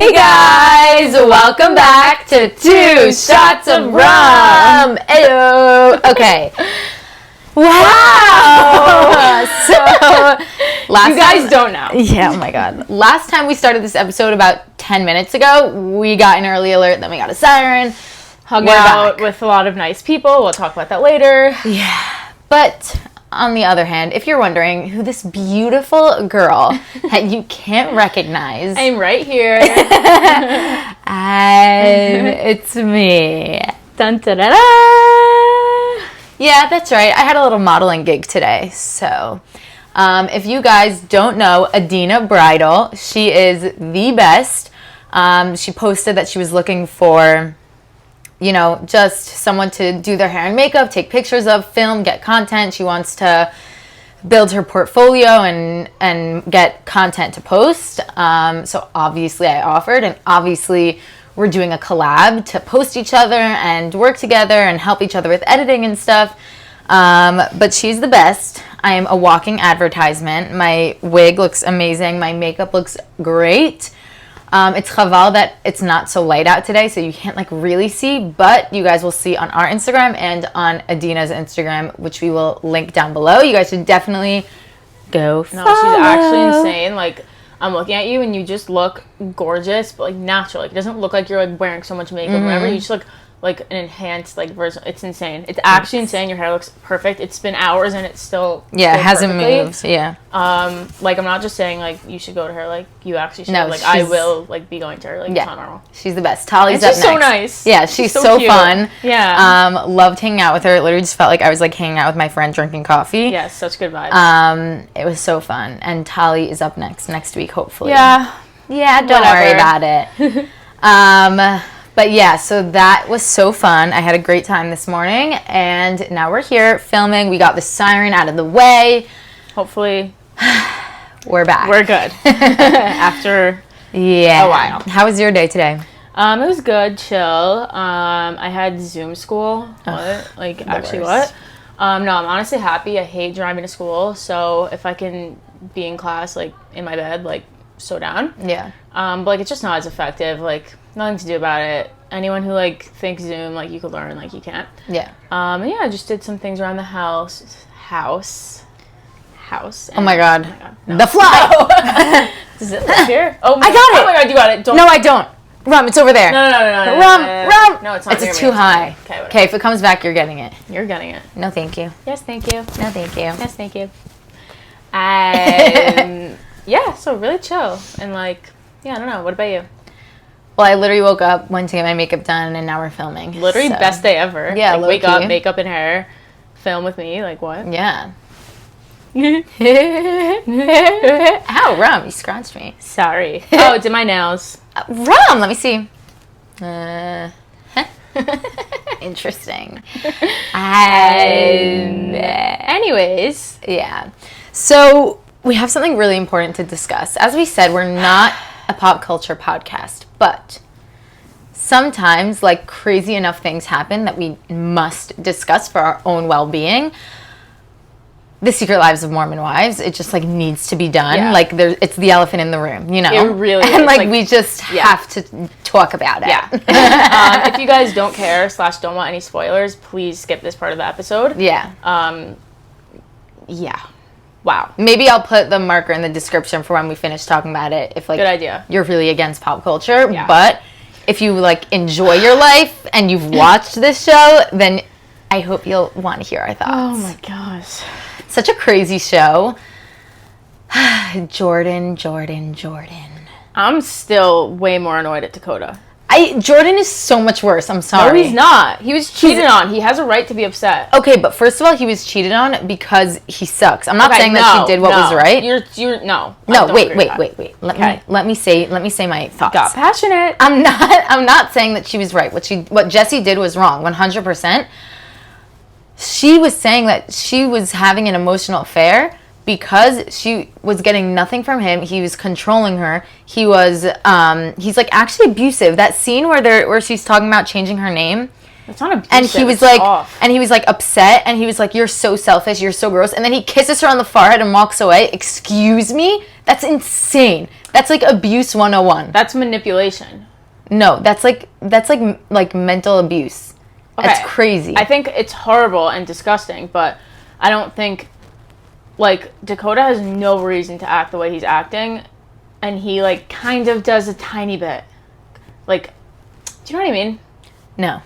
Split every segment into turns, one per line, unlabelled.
Hey guys, welcome back to Two Shots of Rum. Hello. Okay. Wow. So,
you guys don't know.
Yeah, oh my god. Last time we started this episode about 10 minutes ago, we got an early alert, then we got a siren.
Hung out with a lot of nice people. We'll talk about that later.
Yeah. But on the other hand, if you're wondering who this beautiful girl that you can't recognize,
I'm right here.
It's me.
Dun, da, da, da.
Yeah, that's right. I had a little modeling gig today. So, if you guys don't know Adina Bridal, she is the best. She posted that she was looking for, you know, just someone to do their hair and makeup, take pictures of, film, get content. She wants to build her portfolio and get content to post. So obviously I offered, and obviously we're doing a collab to post each other and work together and help each other with editing and stuff. But she's the best. I am a walking advertisement. My wig looks amazing. My makeup looks great. It's chaval that it's not so light out today, so you can't like really see, but you guys will see on our Instagram and on Adina's Instagram, which we will link down below. You guys should definitely go follow.
No, she's actually insane. Like, I'm looking at you and you just look gorgeous, but like natural. Like, it doesn't look like you're like wearing so much makeup or whatever. You just look like an enhanced like version. It's insane. It's actually insane. Your hair looks perfect. It's been hours and it's still
it hasn't moved. Yeah.
Like, I'm not just saying like you should go to her. Like, you actually should.
No,
like, I will like be going to her. Like, it's not normal.
She's the best. Tali's
and
up
she's
next.
So nice.
Yeah, she's so
cute.
fun.
Yeah.
Loved hanging out with her. It literally just felt like I was like hanging out with my friend drinking coffee.
Yeah, such good vibes.
It was so fun. And Tali is up next week, hopefully.
Yeah.
Yeah, don't worry about it. But yeah, so that was so fun. I had a great time this morning, and now we're here filming. We got the siren out of the way.
Hopefully,
we're back.
We're good after a while.
How was your day today?
It was good, chill. I had Zoom school. What? Like, actually,
worst.
what? No, I'm honestly happy. I hate driving to school, so if I can be in class, like, in my bed, like, so down.
Yeah.
But, like, it's just not as effective. Like, nothing to do about it. Anyone who, like, thinks Zoom, like, you could learn, like, you can't.
Yeah.
And yeah, I just did some things around the house.
Oh my god.
No.
The fly!
Does it live here? Oh,
I got it!
Oh my god, you got it. Don't.
No, I don't. Rum, it's over there.
No.
Rum!
No, it's not.
It's too high. Okay, if it comes back, you're getting it.
You're getting it.
No, thank you.
Yes, thank you.
No, thank you.
Yes, thank you. Yeah, so really chill. And like, yeah, I don't know. What about you?
Well, I literally woke up, went to get my makeup done, and now we're filming.
Literally
so.
Best day ever.
Yeah,
like, wake
low-key.
up, makeup and hair, film with me. Like, what?
Yeah. Ow, Rum, you scratched me.
Sorry. Oh, did my nails.
Rum, let me see. Interesting.
Anyways.
Yeah. So, we have something really important to discuss. As we said, we're not a pop culture podcast, but sometimes, like, crazy enough things happen that we must discuss for our own well-being. The Secret Lives of Mormon Wives, it just, like, needs to be done.
Yeah.
Like, it's the elephant in the room, you know?
It really
and,
is.
like, we just have to talk about it.
Yeah. If you guys don't care / don't want any spoilers, please skip this part of the episode.
Yeah.
Yeah. Wow.
Maybe I'll put the marker in the description for when we finish talking about it. If, like,
good idea.
You're really against pop culture.
Yeah.
But if you, like, enjoy your life and you've watched this show, then I hope you'll want to hear our thoughts.
Oh, my gosh.
Such a crazy show. Jordan.
I'm still way more annoyed at Dakota.
Jordan is so much worse. I'm sorry.
No, he's not. He was cheated on. He has a right to be upset.
Okay, but first of all, he was cheated on because he sucks. I'm not saying that she did what was right.
You're no.
No, wait. Let me say my thoughts.
Got passionate.
I'm not saying that she was right. What Jessie did was wrong, 100%. She was saying that she was having an emotional affair because she was getting nothing from him. He was controlling her. He's like actually abusive. That scene where she's talking about changing her name,
It's not abusive.
And he was
it's
like,
off.
and he was like upset, and he was like, "You're so selfish, you're so gross." And then he kisses her on the forehead and walks away. Excuse me? That's insane. That's like abuse 101.
That's manipulation.
No, that's like mental abuse.
Okay.
That's crazy.
I think it's horrible and disgusting, but I don't think, like, Dakota has no reason to act the way he's acting, and he, like, kind of does a tiny bit. Like, do you know what I mean?
No.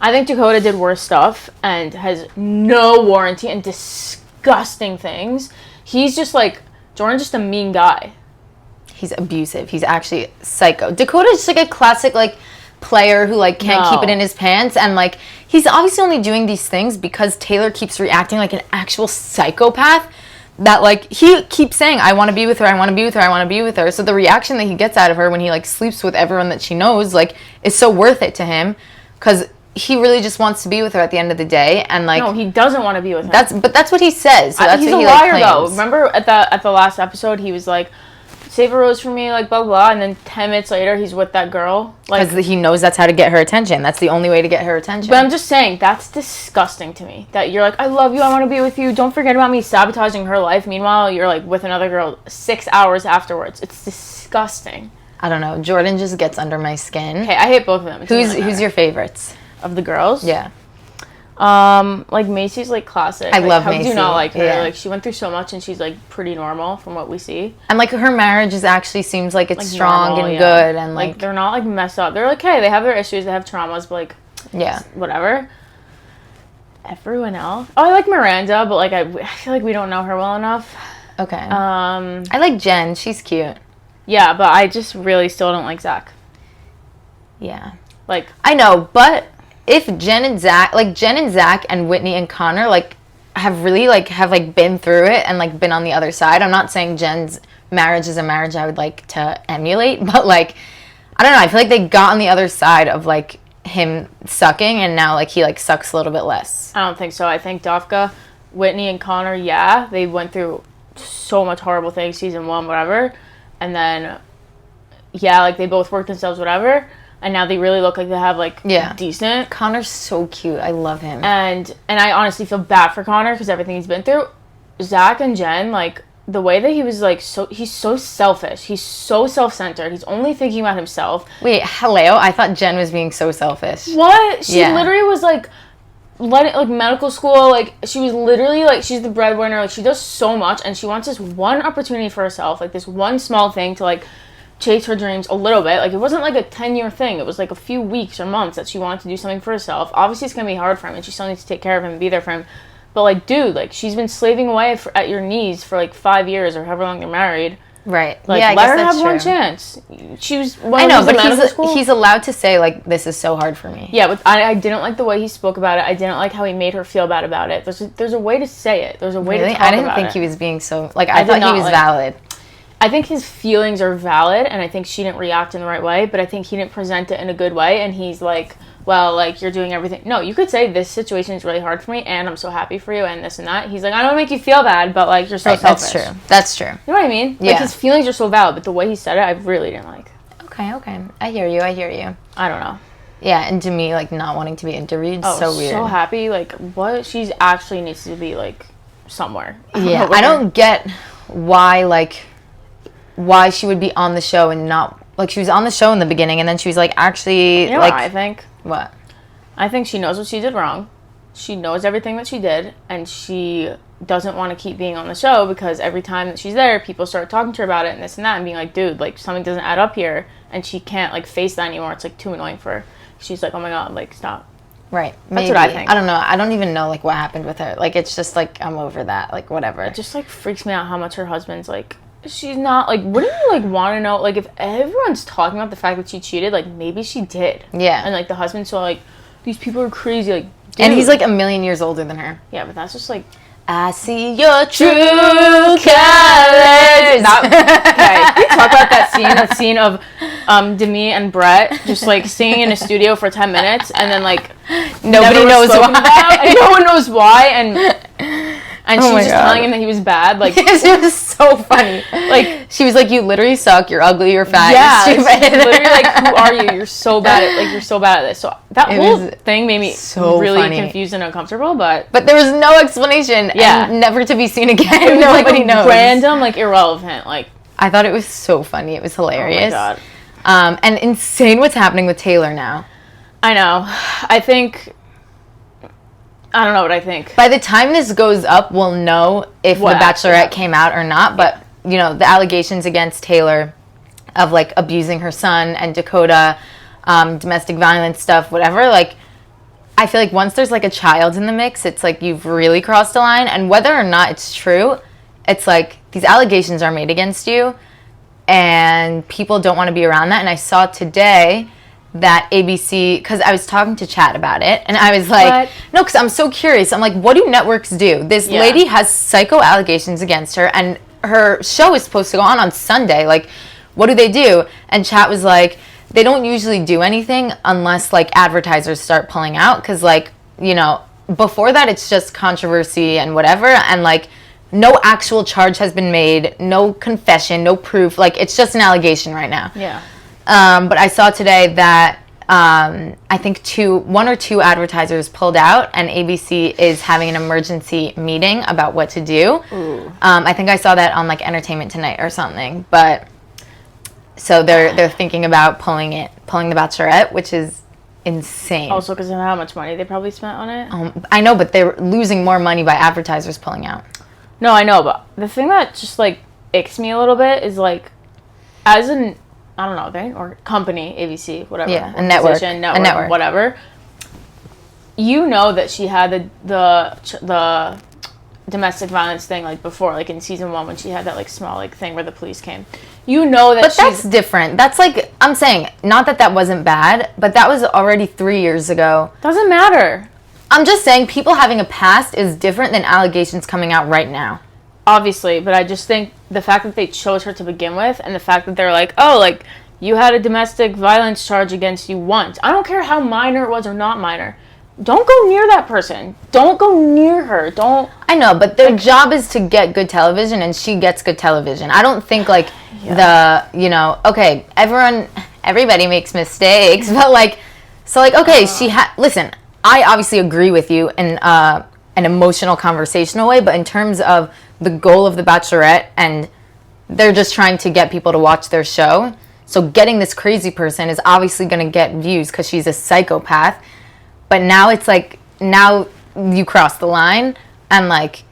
I think Dakota did worse stuff and has no warranty and disgusting things. He's just, like, Jordan's just a mean guy.
He's abusive. He's actually psycho. Dakota's just like a classic, like, player who, like, can't keep it in his pants, and, like, he's obviously only doing these things because Taylor keeps reacting like an actual psychopath. That, like, he keeps saying, "I want to be with her, I want to be with her, I want to be with her." So the reaction that he gets out of her when he, like, sleeps with everyone that she knows, like, is so worth it to him, because he really just wants to be with her at the end of the day. And, like,
No, he doesn't want to be with her.
That's what he says. So that's
he's
what
a
he,
liar,
like,
though.
claims.
Remember at the last episode, he was like, "Save a rose for me," like, blah, blah, blah, and then 10 minutes later, he's with that girl. Like,
Because he knows that's how to get her attention. That's the only way to get her attention.
but I'm just saying, that's disgusting to me. That you're like, "I love you, I want to be with you, don't forget about me," sabotaging her life. Meanwhile, you're, like, with another girl 6 hours afterwards. It's disgusting.
I don't know. Jordan just gets under my skin.
Okay, I hate both of them. It doesn't really
Who's
matter.
your favorites?
Of the girls?
Yeah.
Like Macy's, like, classic.
I
Like,
love
how
Macy.
do you not like her?
Yeah.
Like, she went through so much and she's, like, pretty normal from what we see.
And, like, her marriage is actually seems like it's
Like,
strong
normal,
and
yeah.
good, and,
Like,
like
they're not, like, messed up. They're like, hey, they have their issues, they have traumas, but, like,
yeah.
whatever. Everyone else. Oh, I like Miranda, but, like, I feel like we don't know her well enough.
Okay.
I
I like Jen. She's cute.
Yeah, but I just really still don't like Zach.
Yeah.
Like,
I know, but if Jen and Zach and Whitney and Connor, like, have really, like, been through it and, like, been on the other side. I'm not saying Jen's marriage is a marriage I would like to emulate, but, like, I don't know. I feel like they got on the other side of, like, him sucking, and now, like, he, like, sucks a little bit less.
I don't think so. I think Dafka, Whitney, and Connor, yeah, they went through so much horrible things, season 1, whatever. And then, yeah, like, they both worked themselves, whatever. And now they really look like they have, like, decent.
Connor's so cute. I love him.
And I honestly feel bad for Connor because everything he's been through. Zach and Jen, like, the way that he was, like, he's so selfish. He's so self-centered. He's only thinking about himself.
Wait, hello? I thought Jen was being so selfish.
What? She literally was, like, medical school. Like, she was literally, like, she's the breadwinner. Like, she does so much, and she wants this one opportunity for herself. Like, this one small thing to, like, chase her dreams a little bit. Like, it wasn't like a 10-year thing. It was like a few weeks or months that she wanted to do something for herself. Obviously, it's gonna be hard for him, and she still needs to take care of him and be there for him. But, like, dude, like, she's been slaving away at your knees for, like, 5 years or however long they're married.
Right.
Like,
yeah, I
let
guess
her
that's
have one
true.
chance. She was.
I know, but he's allowed to say, like, this is so hard for me.
Yeah, but I didn't like the way he spoke about it. I didn't like how he made her feel bad about it. There's a way to say it. There's a way to talk about it.
I didn't think he was being so, like, I thought he was valid.
I think his feelings are valid, and I think she didn't react in the right way, but I think he didn't present it in a good way, and he's like, well, like, you're doing everything. No, you could say, this situation is really hard for me, and I'm so happy for you, and this and that. He's like, I don't make you feel bad, but, like, you're so selfish.
That's true. That's true.
You know what I mean?
Yeah.
Like, his feelings are so valid, but the way he said it, I really didn't like.
Okay. I hear you.
I don't know.
Yeah, and to me, like, not wanting to be interviewed, so weird.
So happy. Like, what? She's actually needs to be, like, somewhere.
Yeah, I don't get why, like, why she would be on the show and not, like, she was on the show in the beginning, and then she was like, actually,
You know
like,
what I think?
What?
I think she knows what she did wrong. She knows everything that she did, and she doesn't want to keep being on the show because every time that she's there, people start talking to her about it and this and that, and being like, dude, like, something doesn't add up here, and she can't, like, face that anymore. It's, like, too annoying for her. She's like, oh my god, like, stop.
Right.
That's what I think.
I don't know. I don't even know, like, what happened with her. Like, it's just, like, I'm over that. Like, whatever.
It just, like, freaks me out how much her husband's, like, she's not, like, wouldn't you, like, want to know, like, if everyone's talking about the fact that she cheated, like, maybe she did.
Yeah.
And, like, the husband's so, like, these people are crazy, like, dude.
And he's, like, a million years older than her.
Yeah, but that's just, like,
I see your true colors.
Okay, can we talk about that scene of Demi and Brett just, like, singing in a studio for 10 minutes, and then, like,
Nobody knows why.
And no one knows why, and And she was just telling him that he was bad. Like,
it was so funny.
Like,
she was like, you literally suck. You're ugly. You're fat.
Yeah.
You're stupid.
Literally, like, who are you? You're so bad at, like, you're so bad at this. So that whole thing made me
so
really
funny.
confused and uncomfortable, but
there was no explanation.
Yeah.
And never to be seen again.
It was
Nobody
like
knows.
Random, like, irrelevant. Like,
I thought it was so funny. It was hilarious.
Oh my God.
And insane what's happening with Taylor now.
I know. I don't know what I think.
By the time this goes up, we'll know if The Bachelorette came out or not. But, you know, the allegations against Taylor of, like, abusing her son and Dakota, domestic violence stuff, whatever, like, I feel like once there's, like, a child in the mix, it's like you've really crossed a line. And whether or not it's true, it's like these allegations are made against you and people don't want to be around that. And I saw today that ABC, because I was talking to Chat about it, and I was like, no, because I'm so curious. I'm like, what do networks do? This lady has psycho allegations against her, and her show is supposed to go on Sunday. Like, what do? And Chat was like, they don't usually do anything unless, like, advertisers start pulling out, because, like, you know, before that, it's just controversy and whatever, and, like, no actual charge has been made, no confession, no proof. Like, it's just an allegation right now.
Yeah.
But I saw today that I think one or two advertisers pulled out, and ABC is having an emergency meeting about what to do. I think I saw that on, like, Entertainment Tonight or something. But so they're thinking about pulling The Bachelorette, which is insane.
Also, because of how much money they probably spent on it.
I know, but they're losing more money by advertisers pulling out.
No, I know, but the thing that just, like, icks me a little bit is, like, as an, I don't know, thing or company, ABC, whatever.
Yeah, a network,
whatever. You know that she had the domestic violence thing, like, before, like, in season 1 when she had that, like, small, like, thing where the police came. You know that.
But that's different. That's, like, I'm saying, not that wasn't bad, but that was already 3 years ago.
Doesn't matter.
I'm just saying people having a past is different than allegations coming out right now.
Obviously, but I just think the fact that they chose her to begin with, and the fact that they're like, oh, like, you had a domestic violence charge against you once. I don't care how minor it was or not minor. Don't go near that person. Don't go near her. Don't.
I know, but their job is to get good television, and she gets good television. I don't think, like, okay, everybody makes mistakes, but, like, so, like, okay, listen, I obviously agree with you in an emotional, conversational way, but in terms of the goal of The Bachelorette, and they're just trying to get people to watch their show, so getting this crazy person is obviously going to get views because she's a psychopath, but now it's like, now you cross the line, and, like,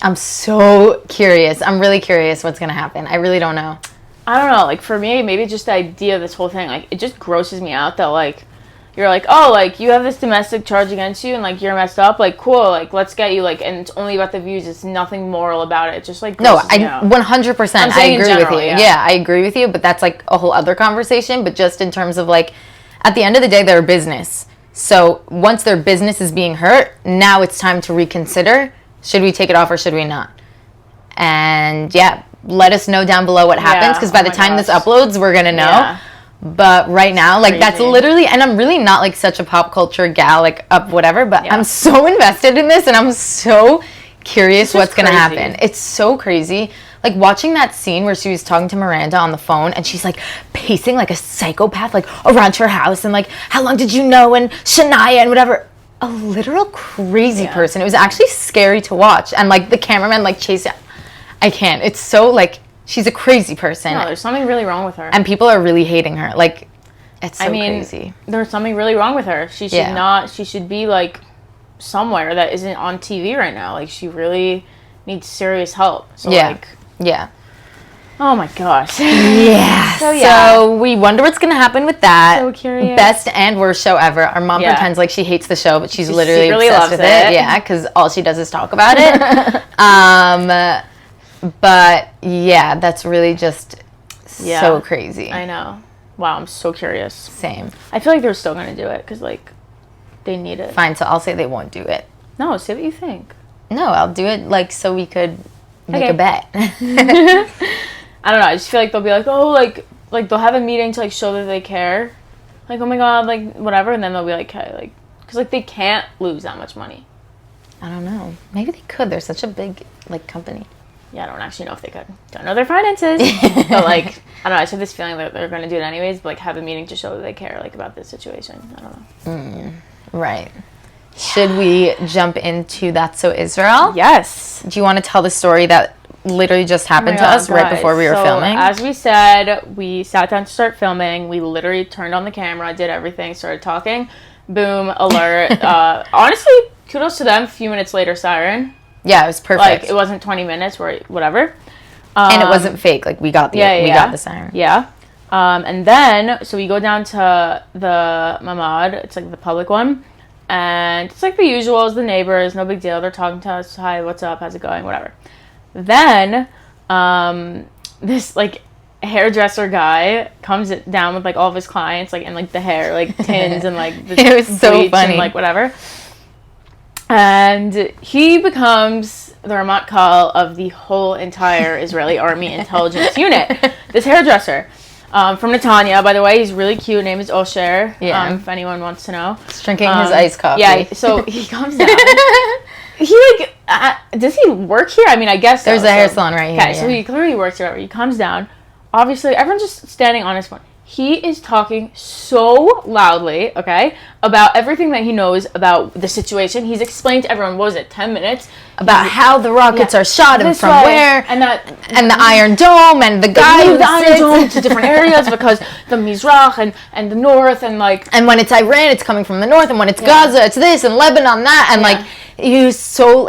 I'm so curious. I'm really curious what's going to happen. I really don't know.
I don't know, like, for me, maybe just the idea of this whole thing, like, it just grosses me out that, like, you're like, oh, like, you have this domestic charge against you, and, like, you're messed up. Like, cool. Like, let's get you. Like, and it's only about the views. It's nothing moral about it. It's just, like,
100%. I agree with you. Yeah, I agree with you. But that's, like, a whole other conversation. But just in terms of, like, at the end of the day, they're a business. So once their business is being hurt, now it's time to reconsider. Should we take it off or should we not? And yeah, let us know down below what happens. Because by the time this uploads, we're gonna know. Yeah. But right now, like, that's literally, and I'm really not, like, such a pop culture gal, like, up whatever, but I'm so invested in this, and I'm so curious what's going to happen. It's so crazy. Like, watching that scene where she was talking to Miranda on the phone, and she's, like, pacing like a psychopath, like, around her house, and, like, how long did you know, and Shania, and whatever. A literal crazy person. It was actually scary to watch, and, like, the cameraman, like, chasing. I can't. It's so, like, she's a crazy person.
No, there's something really wrong with her.
And people are really hating her. Like, it's so crazy.
There's something really wrong with her. She should not, she should be, like, somewhere that isn't on TV right now. Like, she really needs serious help. So, like.
Yeah.
Oh, my gosh.
Yeah. So we wonder what's going to happen with that.
So curious.
Best and worst show ever. Our mom pretends like she hates the show, but she's literally obsessed with it. Yeah, because all she does is talk about it. But, yeah, that's really just so crazy.
I know. Wow, I'm so curious.
Same.
I feel like they're still going to do it because, like, they need it.
Fine, so I'll say they won't do it.
No, say what you think.
No, I'll do it, like, so we could make a bet.
I don't know. I just feel like they'll be like, oh, like they'll have a meeting to, like, show that they care. Like, oh, my God, like, whatever. And then they'll be like, okay, like, because, like, they can't lose that much money.
I don't know. Maybe they could. They're such a big, like, company.
Yeah, I don't actually know if they could. Don't know their finances. But, like, I don't know. I just have this feeling that they're going to do it anyways, but, like, have a meeting to show that they care, like, about this situation. I don't know.
Right. Should we jump into That's So Israel?
Yes.
Do you want to tell the story that literally just happened to us right before we were filming?
As we said, we sat down to start filming. We literally turned on the camera, did everything, started talking. Boom, alert. Honestly, kudos to them. A few minutes later, siren.
Yeah, it was perfect.
Like, it wasn't 20 minutes, or whatever.
And it wasn't fake. Like, we got the got the siren.
Yeah. And then, so we go down to the mamad. It's, like, the public one. And it's, like, the usual. It's the neighbors. No big deal. They're talking to us. Hi, what's up? How's it going? Whatever. Then, this, like, hairdresser guy comes down with, like, all of his clients, like, and, like, the hair, like, tins and, like, the
it was so funny.
And, like, whatever. And he becomes the Ramatkal of the whole entire Israeli army intelligence unit. This hairdresser. From Netanya, by the way. He's really cute. Name is Osher. Yeah. If anyone wants to know.
He's drinking his iced coffee.
Yeah, so he comes down. He, like, does he work here? I mean, I guess
there's a hair salon right here.
Okay, so he clearly works here. He comes down. Obviously, everyone's just standing on his phone. He is talking so loudly, okay, about everything that he knows about the situation. He's explained to everyone, what was it, 10 minutes?
About how the rockets are shot and from where.
And
the Iron Dome and the guy who
the Iron Dome to different areas because the Mizrach and the North and, like...
And when it's Iran, it's coming from the North. And when it's Gaza, it's this. And Lebanon, that. And, like... It was so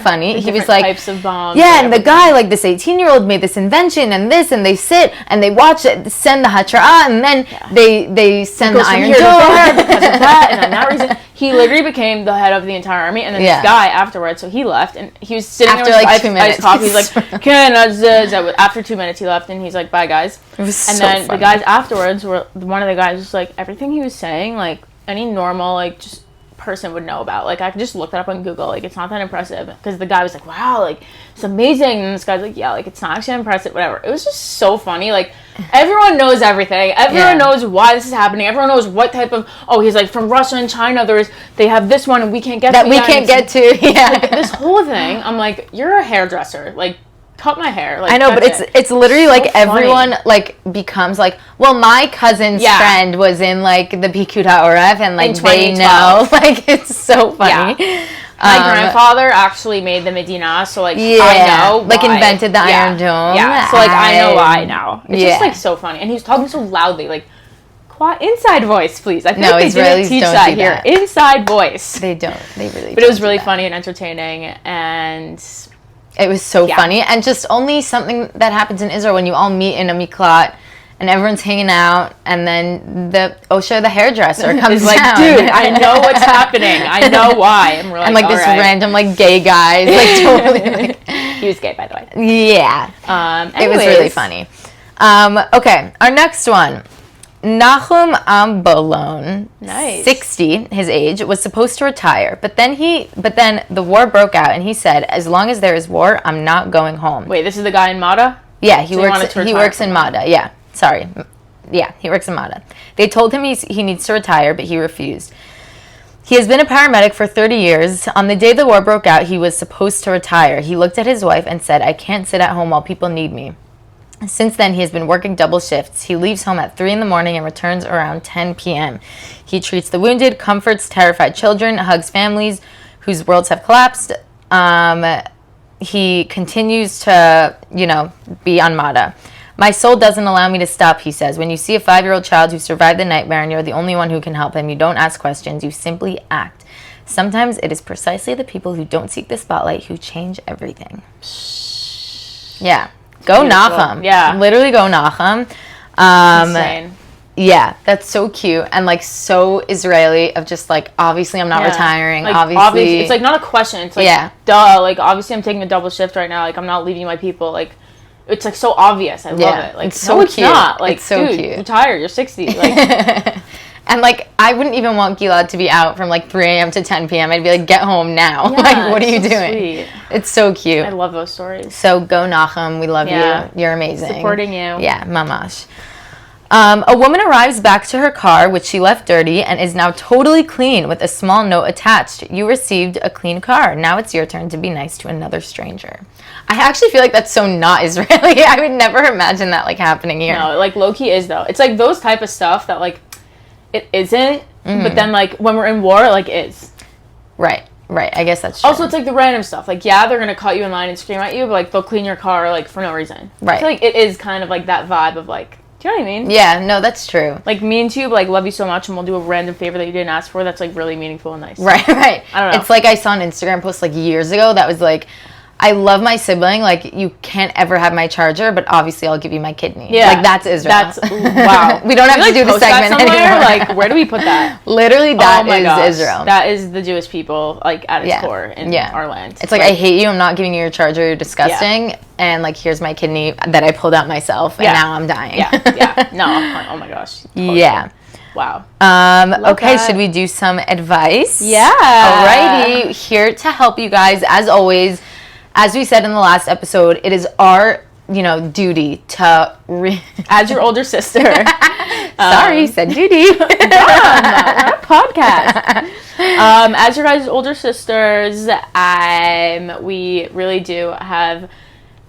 funny.
The
he was like,
types of bombs.
Yeah, and the guy, like this 18-year-old made this invention and this, and they sit and they watch it, send the Hatra'ah, and then they send the Iron Dome
because of that, and then that reason. He literally became the head of the entire army, and then this guy afterwards, so he left, and he was sitting
after
there with
like 2 minutes.
Iced coffee. He's like, after 2 minutes he left, and he's like, bye guys.
It was
and
so
then
funny.
The guys afterwards were, one of the guys was like, everything he was saying, like any normal, like just person would know about. Like, I could just look that up on Google. Like, it's not that impressive. Because the guy was like, wow, like, it's amazing. And this guy's like, yeah, like, it's not actually impressive, whatever. It was just so funny. Like, everyone knows everything. Everyone knows why this is happening. Everyone knows what type of, he's like, from Russia and China, they have this one and we can't get to.
That we can't get to, yeah.
Like, this whole thing, I'm like, you're a hairdresser. Like, cut my hair. Like,
I know, but it's literally
so
like everyone
funny.
like becomes like, well, my cousin's friend was in like the Pikuda Oref and like they know. Like, it's so funny.
Yeah. My grandfather actually made the Medina, so like I know
like
why.
invented the Iron Dome.
Yeah, so like I know why now. It's just like so funny, and he was talking so loudly, like inside voice, please. I feel like they didn't teach that here. Inside voice.
They don't. They really.
But it was really funny and entertaining, and
it was so funny, and just only something that happens in Israel when you all meet in a miklat. And everyone's hanging out, and then the Osher, the hairdresser, comes
like,
down.
Dude, I know what's happening. I know why. And we're like,
and like this random like gay guy, like totally. Like,
he was gay, by the way.
Yeah. It was really funny. Okay, our next one. Nahum Ambolon, 60, his age, was supposed to retire, but then the war broke out, and he said, "As long as there is war, I'm not going home."
Wait, this is the guy in Mada?
Yeah, he works in Mada. Yeah. Sorry. Yeah, he works in Mada. They told him he needs to retire, but he refused. He has been a paramedic for 30 years. On the day the war broke out, he was supposed to retire. He looked at his wife and said, "I can't sit at home while people need me." Since then, he has been working double shifts. He leaves home at 3 a.m. and returns around 10 p.m. He treats the wounded, comforts terrified children, hugs families whose worlds have collapsed. He continues to, be on Mada. "My soul doesn't allow me to stop," he says. "When you see a 5-year-old child who survived the nightmare and you're the only one who can help him, you don't ask questions, you simply act. Sometimes it is precisely the people who don't seek the spotlight who change everything." Yeah. Go Nahum.
Yeah.
Literally go Nahum.
Insane.
Yeah, that's so cute and like so Israeli of just like, obviously I'm not retiring.
Like,
obviously.
It's like not a question. It's like, duh. Like, obviously I'm taking a double shift right now. Like, I'm not leaving my people. Like, it's like so obvious. I love it. Like,
it's so
it's
cute.
not. Like,
it's so
dude,
cute.
retire. You're 60. Like,
and like, I wouldn't even want Gilad to be out from like 3 a.m. to 10 p.m. I'd be like, get home now.
Yeah,
like, what are you
so
doing?
Sweet.
It's so cute.
I love those stories.
So go Nahum. We love you. You're amazing.
Supporting you.
Yeah, mamash. A woman arrives back to her car, which she left dirty, and is now totally clean with a small note attached. You received a clean car. Now it's your turn to be nice to another stranger. I actually feel like that's so not Israeli. I would never imagine that, like, happening here.
No, like, low-key is, though. It's, like, those type of stuff that, like, it isn't, but then, like, when we're in war, it, like, is.
Right. I guess that's true.
Also, it's, like, the random stuff. Like, yeah, they're going to cut you in line and scream at you, but, like, they'll clean your car, like, for no reason.
Right.
I feel like it is kind of, like, that vibe of, like, do you know what I mean?
Yeah, no, that's true.
Like, me and you, like, love you so much, and we'll do a random favor that you didn't ask for that's, like, really meaningful and nice.
Right.
I don't know.
It's like I saw an Instagram post, like, years ago that was, like, I love my sibling. Like, you can't ever have my charger, but obviously I'll give you my kidney.
Yeah.
Like, that's Israel.
That's, wow.
We don't have to do the
post that
segment
somewhere?
anymore.
Like, where do we put that?
Literally, that
my
is
gosh.
Israel.
That is the Jewish people, like, at its core in our land.
It's like, I hate you. I'm not giving you your charger. You're disgusting. Yeah. And, like, here's my kidney that I pulled out myself, and now I'm dying.
Yeah. No, oh my gosh. Totally.
Yeah.
Wow.
Okay, should we do some advice?
Yeah.
Alrighty. Here to help you guys, as always. As we said in the last episode, it is our, duty to...
As your older sister.
Sorry, said duty.
We're a podcast. As your guys' older sisters, we really do have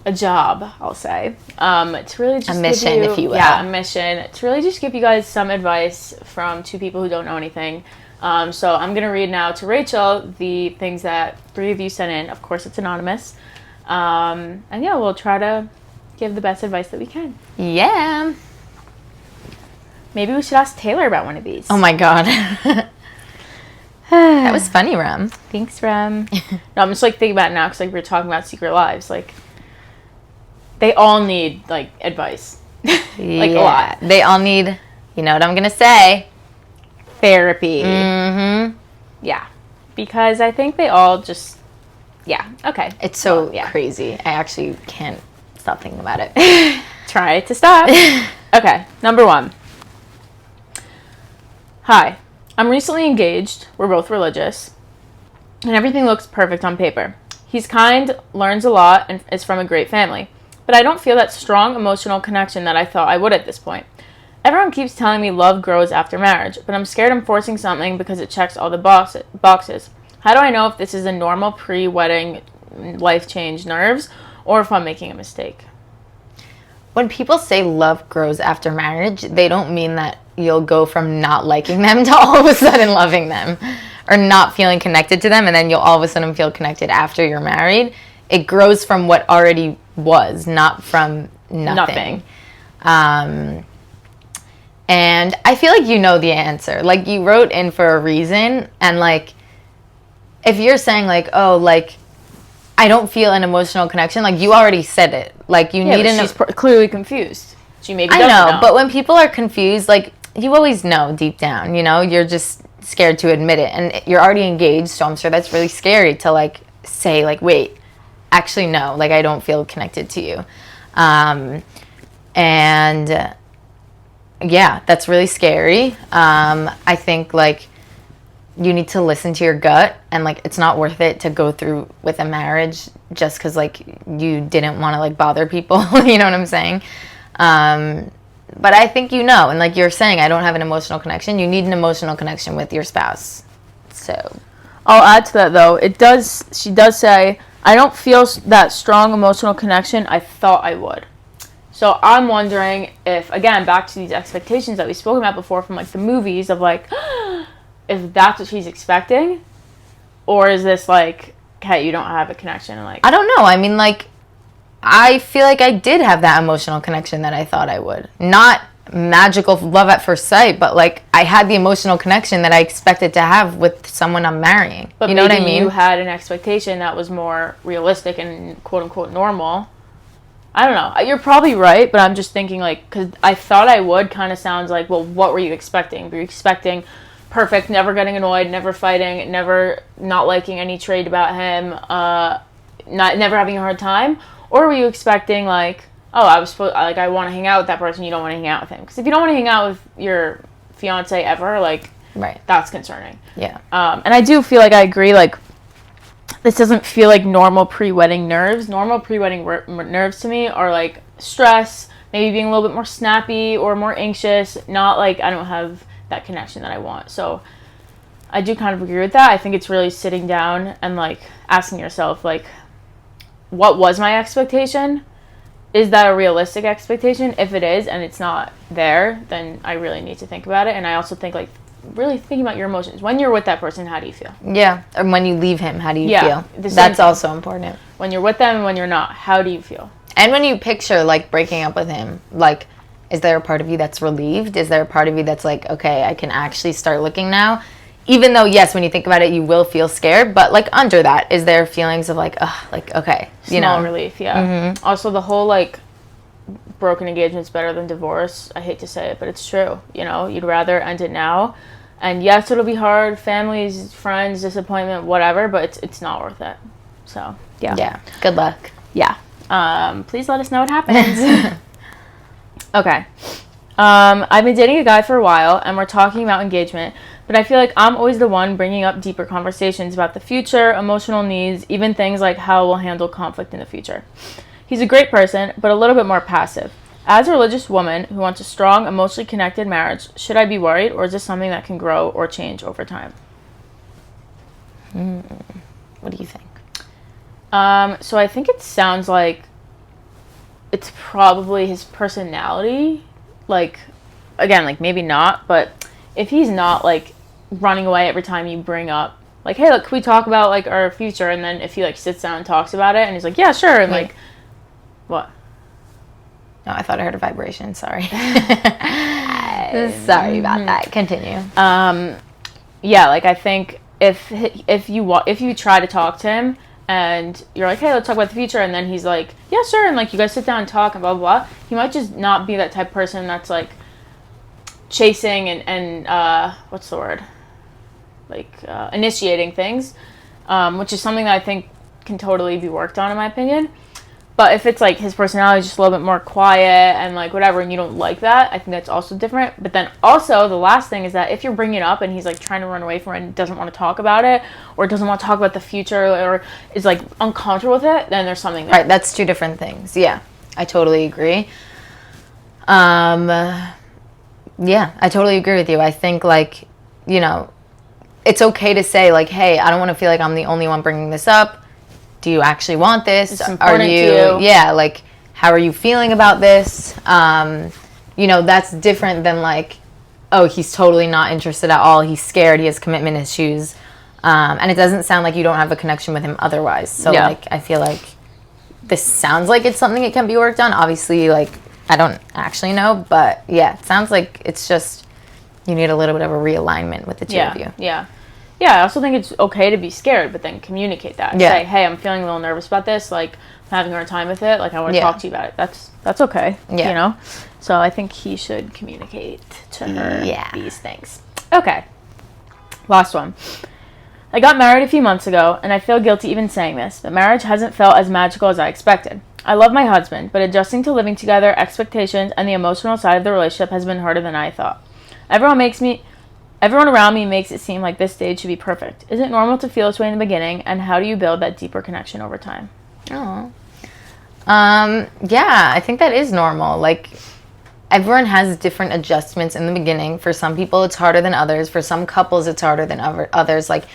a job, I'll say. It's really just
a mission, if you will.
Yeah, a mission. To really just give you guys some advice from two people who don't know anything. So I'm going to read now to Rachel the things that 3 of you sent in. Of course, it's anonymous. And yeah, we'll try to give the best advice that we can.
Yeah.
Maybe we should ask Taylor about one of these.
Oh my God. That was funny, Rem.
Thanks, Rem. No, I'm just like thinking about it now because like we were talking about secret lives. Like they all need like advice. Like a lot.
They all need, you know what I'm going to say?
Therapy.
Mm-hmm.
Yeah. Because I think they all just, okay.
It's so crazy. I actually can't stop thinking about it.
Try to stop. Okay, number 1. Hi, I'm recently engaged. We're both religious. And everything looks perfect on paper. He's kind, learns a lot, and is from a great family. But I don't feel that strong emotional connection that I thought I would at this point. Everyone keeps telling me love grows after marriage, but I'm scared I'm forcing something because it checks all the boxes. How do I know if this is a normal pre-wedding life change nerves or if I'm making a mistake?
When people say love grows after marriage, they don't mean that you'll go from not liking them to all of a sudden loving them or not feeling connected to them, and then you'll all of a sudden feel connected after you're married. It grows from what already was, not from nothing. And I feel like you know the answer. Like, you wrote in for a reason, and, like, if you're saying, like, oh, like, I don't feel an emotional connection, like, you already said it. Like, you need
she's clearly confused. She maybe doesn't know.
But when people are confused, like, you always know deep down, you know? You're just scared to admit it. And you're already engaged, so I'm sure that's really scary to, like, say, like, wait, actually, no. Like, I don't feel connected to you. And... yeah, that's really scary. I think, like, you need to listen to your gut, and, like, it's not worth it to go through with a marriage just because, like, you didn't want to, like, bother people. You know what I'm saying? But I think you know, and like you're saying, I don't have an emotional connection. You need an emotional connection with your spouse. So
I'll add to that, though. She does say, I don't feel that strong emotional connection I thought I would. So I'm wondering if, again, back to these expectations that we spoke about before from, like, the movies of, like, if that's what she's expecting, or is this, like, okay, you don't have a connection, and, like...
I don't know. I mean, like, I feel like I did have that emotional connection that I thought I would. Not magical love at first sight, but, like, I had the emotional connection that I expected to have with someone I'm marrying.
But
you know what I mean?
You had an expectation that was more realistic and quote-unquote normal. I don't know. You're probably right, but I'm just thinking, like, because I thought I would kind of sounds like, well, what were you expecting? Were you expecting perfect, never getting annoyed, never fighting, never not liking any trait about him, never having a hard time? Or were you expecting, like, oh, I want to hang out with that person, you don't want to hang out with him? Because if you don't want to hang out with your fiance ever, like,
right,
that's concerning.
Yeah.
And I do feel like I agree, like, this doesn't feel like normal pre-wedding nerves. Normal pre-wedding nerves to me are, like, stress, maybe being a little bit more snappy or more anxious, not like I don't have that connection that I want. So I do kind of agree with that. I think it's really sitting down and like asking yourself, like, what was my expectation? Is that a realistic expectation? If it is and it's not there, then I really need to think about it. And I also think like really thinking about your emotions. When you're with that person, how do you feel?
Yeah. And when you leave him, how do you feel?
That's
also important.
When you're with them and when you're not, how do you feel?
And when you picture like breaking up with him, like, is there a part of you that's relieved? Is there a part of you that's like, okay, I can actually start looking now? Even though, yes, when you think about it, you will feel scared, but like under that, is there feelings of like, like, okay,
Small relief, yeah. Mm-hmm. Also, the whole like broken engagement's better than divorce. I hate to say it, but it's true. You know, you'd rather end it now. And yes, it'll be hard, families, friends, disappointment, whatever, but it's not worth it. So, yeah.
Yeah, good luck.
Yeah. Please let us know what happens. Okay. I've been dating a guy for a while, and we're talking about engagement, but I feel like I'm always the one bringing up deeper conversations about the future, emotional needs, even things like how we'll handle conflict in the future. He's a great person, but a little bit more passive. As a religious woman who wants a strong, emotionally connected marriage, should I be worried, or is this something that can grow or change over time?
What do you think?
So I think it sounds like it's probably his personality. Like, again, like maybe not, but if he's not like running away every time you bring up like, hey, look, can we talk about like our future? And then if he like sits down and talks about it and he's like, yeah, sure. And like, what?
No, I thought I heard a vibration. Sorry. Sorry about that. Continue.
Yeah, like I think if you try to talk to him and you're like, hey, let's talk about the future, and then he's like, yeah, sure, and like you guys sit down and talk and blah blah blah, he might just not be that type of person that's like chasing and what's the word? Like initiating things, which is something that I think can totally be worked on in my opinion. But if it's like his personality is just a little bit more quiet and like whatever, and you don't like that, I think that's also different. But then also the last thing is that if you're bringing it up and he's like trying to run away from it and doesn't want to talk about it, or doesn't want to talk about the future, or is like uncomfortable with it, then there's something there.
Right, that's two different things. Yeah, I totally agree. Yeah, I totally agree with you. I think like, you know, it's okay to say like, hey, I don't want to feel like I'm the only one bringing this up. Do you actually want this?
It's important to you.
Yeah, like, how are you feeling about this? You know, that's different than like, oh, he's totally not interested at all. He's scared. He has commitment issues. And it doesn't sound like you don't have a connection with him otherwise. So,
yeah.
like, I feel like this sounds like it's something that can be worked on. Obviously, like, I don't actually know. But, yeah, it sounds like it's just you need a little bit of a realignment with the two of you.
Yeah. Yeah, I also think it's okay to be scared, but then communicate that.
Yeah.
Say, hey, I'm feeling a little nervous about this. Like, I'm having a hard time with it. Like, I want to talk to you about it. That's okay.
Yeah.
You know? So I think he should communicate to her these things. Okay. Last one. I got married a few months ago, and I feel guilty even saying this, but marriage hasn't felt as magical as I expected. I love my husband, but adjusting to living together, expectations, and the emotional side of the relationship has been harder than I thought. Everyone around me makes it seem like this stage should be perfect. Is it normal to feel this way in the beginning, and how do you build that deeper connection over time?
Oh. Yeah, I think that is normal. Like, everyone has different adjustments in the beginning. For some people, it's harder than others. For some couples, it's harder than others. Like,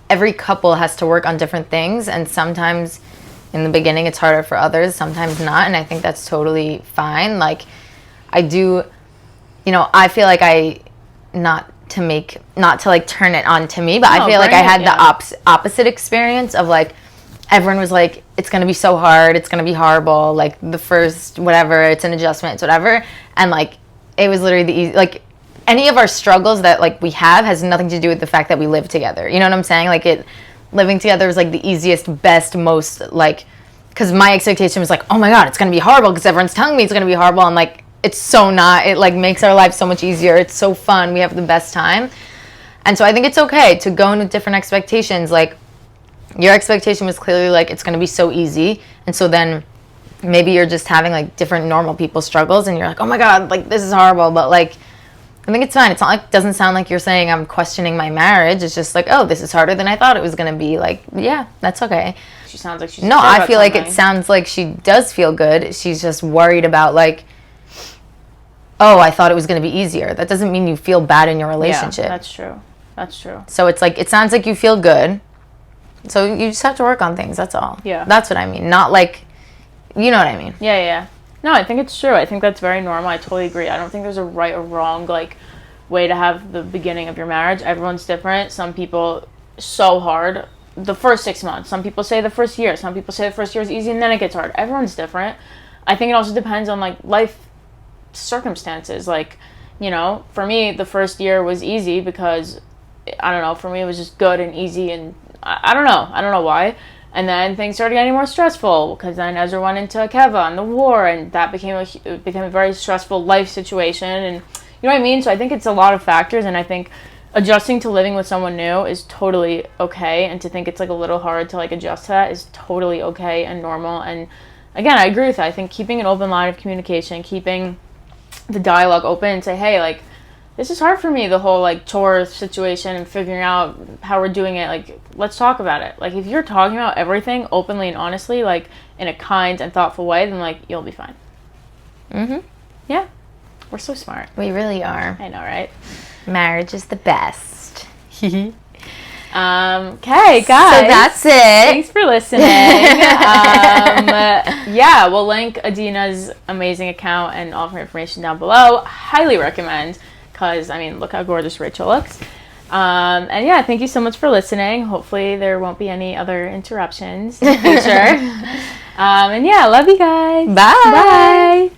every couple has to work on different things, and sometimes in the beginning, it's harder for others, sometimes not, and I think that's totally fine. Like, I do, you know, I feel like not to like turn it on to me, but I feel like I had the opposite experience of like, everyone was like, it's going to be so hard, it's going to be horrible, like the first whatever, it's an adjustment, it's whatever, and like it was literally the easy, like any of our struggles that like we have has nothing to do with the fact that we live together, you know what I'm saying? Like living together is like the easiest, best, most like, because my expectation was like, oh my god, it's going to be horrible because everyone's telling me it's going to be horrible, and like it's so not. It like makes our life so much easier. It's so fun. We have the best time. And so I think it's okay to go in with different expectations. Like, your expectation was clearly like it's going to be so easy. And so then maybe you're just having like different normal people struggles and you're like, oh my god, like this is horrible. But like, I think it's fine. It's not like, doesn't sound like you're saying I'm questioning my marriage. It's just like, oh, this is harder than I thought it was going to be. Like, yeah, that's okay.
She sounds like she's
No, I feel like it sounds like she does feel good. She's just worried about like, oh, I thought it was going to be easier. That doesn't mean you feel bad in your relationship.
Yeah, that's true. That's true.
So it's like, it sounds like you feel good. So you just have to work on things. That's all.
Yeah.
That's what I mean. Not like, you know what I mean?
Yeah, yeah. No, I think it's true. I think that's very normal. I totally agree. I don't think there's a right or wrong, like, way to have the beginning of your marriage. Everyone's different. Some people, so hard the first 6 months. Some people say the first year. Some people say the first year is easy and then it gets hard. Everyone's different. I think it also depends on, like, life circumstances. Like, you know, for me, the first year was easy because, I don't know, for me it was just good and easy, and I don't know why. And then things started getting more stressful because then Ezra went into Keva and the war, and that became a very stressful life situation, and you know what I mean? So I think it's a lot of factors, and I think adjusting to living with someone new is totally okay, and to think it's like a little hard to like adjust to that is totally okay and normal. And again, I agree with that. I think keeping an open line of communication, keeping the dialogue open, and say, hey, like, this is hard for me, the whole like chore situation and figuring out how we're doing it. Like, let's talk about it. Like, if you're talking about everything openly and honestly, like in a kind and thoughtful way, then like you'll be fine. Yeah, we're so smart.
We really are.
I know, right?
Marriage is the best.
Okay, guys.
So that's it.
Thanks for listening. Yeah, we'll link Adina's amazing account and all of her information down below. Highly recommend, because, I mean, look how gorgeous Rachel looks. And yeah, thank you so much for listening. Hopefully there won't be any other interruptions in the future. And yeah, love you guys.
Bye.
Bye.